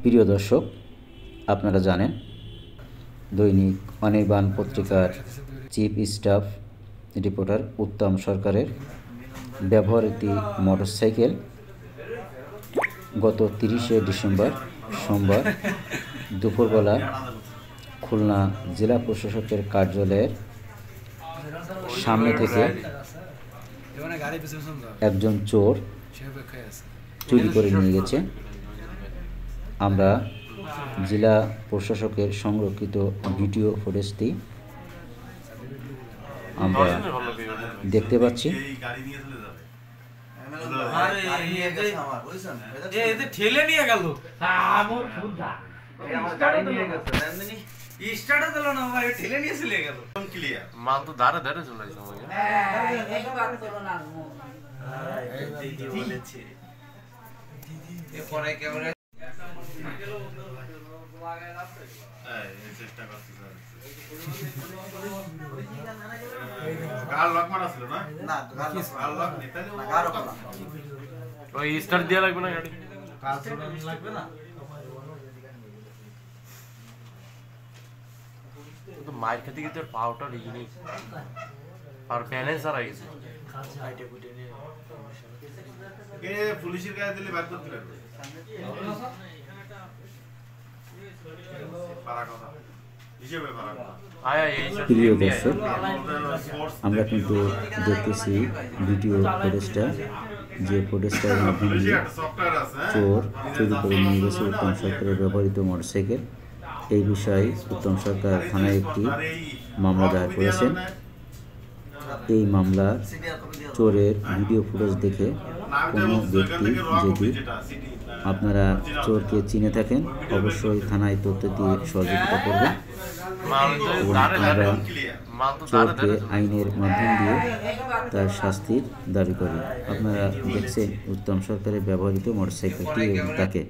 প্রিয় দর্শক, আপনারা জানেন দৈনিক অনির্বাণ পত্রিকার চিফ স্টাফ রিপোর্টার উত্তম সরকারের ব্যবহৃত মোটরসাইকেল গত 30শে ডিসেম্বর সোমবার দুপুরবেলা খুলনা জেলা প্রশাসকের কার্যালয়ের সামনে থেকে একজন চোর চুরি করে নিয়ে গেছে। আমরা জেলা প্রশাসকের সংরক্ষিত ভিডিও ফুটেজটি আমরা দেখতে পাচ্ছি। ঠেলে নিয়ে গেল স্টার্টও দিল না ভাই, ঠেলে নিয়ে চলে গেল। মাল তো ধারে ধারে চলে গেছে। ওই স্টার্ট দেওয়া লাগবে না গাড়ি, লাগবে না তো মায়ের খেতে গিয়ে তোর পাউটার ইউনিক আর ব্যালেন্স আর আইছে পুলিশের গায়ে দিলে বার করতে পারবে। প্রিয় দর্শক, আমরা কিন্তু দেখতেছি ভিডিও ফুটেজটা, যে ফুটেজটার মাধ্যমে চোর চুরি করে নিয়ে গেছে উত্তম সরকারের ব্যবহৃত মোটরসাইকেল। এই বিষয়ে উত্তম সরকার থানায় একটি মামলা দায়ের করেছেন। এই মামলার চোরের ভিডিও ফুটেজ দেখে কোনো ব্যক্তি যদি আপনারা চোরকে চিনে থাকেন অবশ্যই থানায় তথ্য দিয়ে সহযোগিতা করবেন এবং আমরা চোরকে আইনের মাধ্যম দিয়ে তার শাস্তির দাবি করি। আপনারা দেখছেন উত্তম সরকারের ব্যবহৃত মোটরসাইকেলটি এবং তাকে